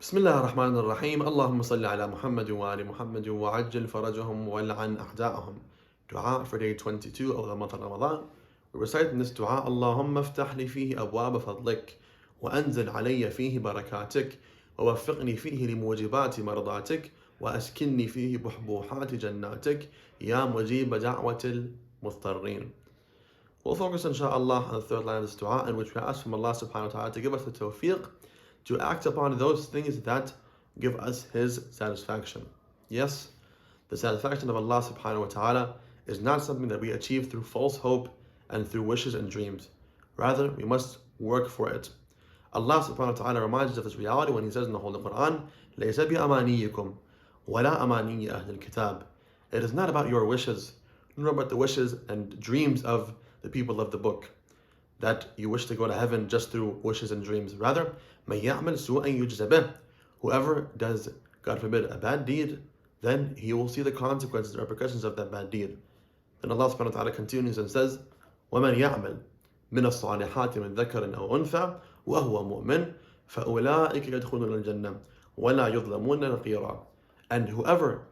بسم الله الرحمن الرحيم اللهم صل على محمد وآل محمد وعجل فرجهم ولعن أعداءهم. Dua for day 22 of the month of Ramadan. We recite in this dua, اللهم افتح لي فيه أبواب فضلك وأنزل علي فيه بركاتك ووفقني فيه لموجبات مرضاتك وأسكنني فيه بحبوحات جناتك يا مجيب دعوة المضطرين. We'll focus inshallah on the third line of this dua, in which we ask from Allah subhanahu wa ta'ala to give us the tawfiq to act upon those things that give us His satisfaction. Yes, the satisfaction of Allah subhanahu wa ta'ala is not something that we achieve through false hope and through wishes and dreams. Rather, we must work for it. Allah subhanahu wa ta'ala reminds us of this reality when He says in the Holy Quran, لَيْسَ بِأَمَانِيِّكُمْ وَلَا أَمَانِيِّ أَهْلِ الْكِتَابِ. It is not about your wishes, nor about the wishes and dreams of the people of the book, that you wish to go to heaven just through wishes and dreams. Rather, مَن يَعْمَلْ سُوءًا يُجْزَ بِهِ. Whoever does, God forbid, a bad deed, then he will see the consequences, the repercussions of that bad deed. Then Allah subhanahu wa ta'ala continues and says, وَمَن يَعْمَلْ مِنَ الصَّالِحَاتِ مِن ذَكَرٍ أَوْ أُنثَى وَهُوَ مُؤْمِنٌ فَأُولَٰئِكَ يَدْخُلُونَ الْجَنَّةَ وَلَا يُظْلَمُونَ نَقِيرًا. And whoever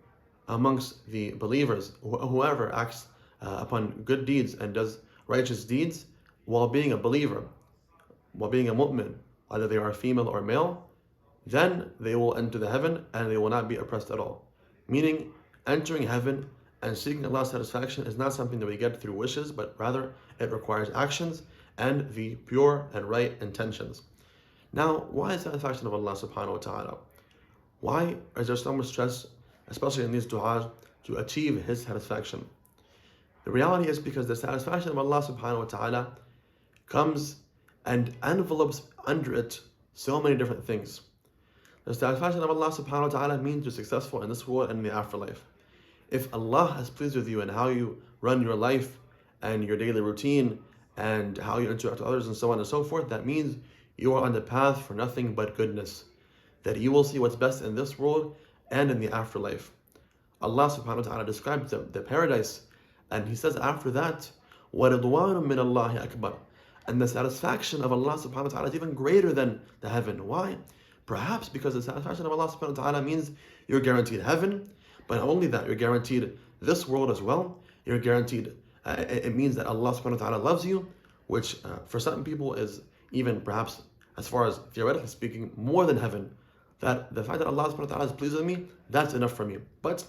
amongst the believers, whoever acts upon good deeds and does righteous deeds while being a believer, while being a mu'min, either they are female or male, then they will enter the heaven and they will not be oppressed at all. Meaning, entering heaven and seeking Allah's satisfaction is not something that we get through wishes, but rather it requires actions and the pure and right intentions. Now, why is satisfaction of Allah subhanahu wa ta'ala? Why is there so much stress, especially in these du'as, to achieve His satisfaction? The reality is because the satisfaction of Allah subhanahu wa ta'ala comes and envelopes under it so many different things. The satisfaction of Allah subhanahu wa ta'ala means you're successful in this world and in the afterlife. If Allah is pleased with you and how you run your life and your daily routine and how you interact with others and so on and so forth, that means you are on the path for nothing but goodness, that you will see what's best in this world and in the afterlife. Allah subhanahu wa ta'ala describes the paradise, and He says after that, وَرِضْوَانٌ مِّنَ اللَّهِ أَكْبَرُ. And the satisfaction of Allah subhanahu wa ta'ala is even greater than the heaven. Why? Perhaps because the satisfaction of Allah subhanahu wa ta'ala means you're guaranteed heaven, but not only that, you're guaranteed this world as well. You're guaranteed, it means that Allah subhanahu wa ta'ala loves you, which for some people is even perhaps, as far as theoretically speaking, more than heaven. That the fact that Allah subhanahu wa ta'ala is pleased with me, that's enough for me. But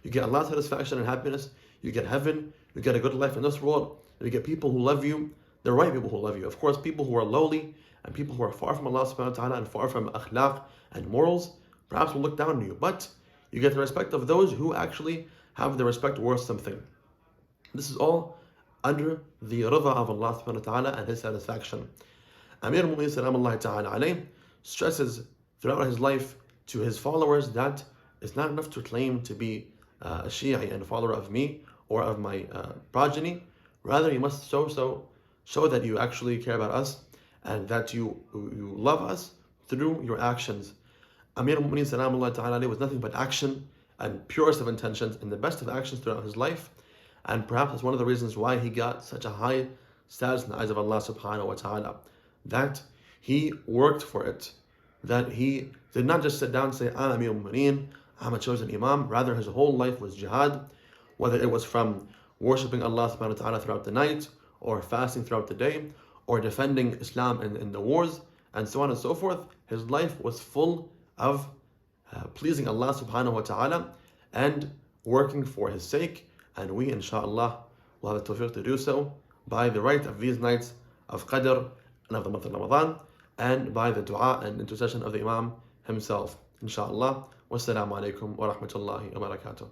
you get Allah's satisfaction and happiness, you get heaven, you get a good life in this world, you get people who love you, the right people who love you. Of course, people who are lowly and people who are far from Allah subhanahu wa ta'ala and far from akhlaq and morals, perhaps will look down on you. But you get the respect of those who actually have the respect worth something. This is all under the rida of Allah subhanahu wa ta'ala and His satisfaction. Amīr-il-Mu'minīn salamullahi ta'ala alayhi stresses throughout his life to his followers that it's not enough to claim to be a Shi'i and follower of me or of my progeny. Rather, you must show that you actually care about us and that you love us through your actions. Amīr-il-Mu'minīn salamullahi ta'ala alayhi was nothing but action and purest of intentions and the best of actions throughout his life. And perhaps that's one of the reasons why he got such a high status in the eyes of Allah subhanahu wa ta'ala. That he worked for it. That he did not just sit down and say, I'm Amīr-il-Mu'minīn, I'm a chosen Imam. Rather, his whole life was jihad, whether it was from worshipping Allah subhanahu wa ta'ala throughout the night, or fasting throughout the day, or defending Islam in the wars, and so on and so forth. His life was full of pleasing Allah subhanahu wa ta'ala and working for His sake. And we, inshallah, will have the tawfiq to do so by the right of these nights of Qadr and of the month of Ramadan, and by the dua and intercession of the Imam himself, inshallah. Wassalamu alaikum wa rahmatullahi wa barakatuh.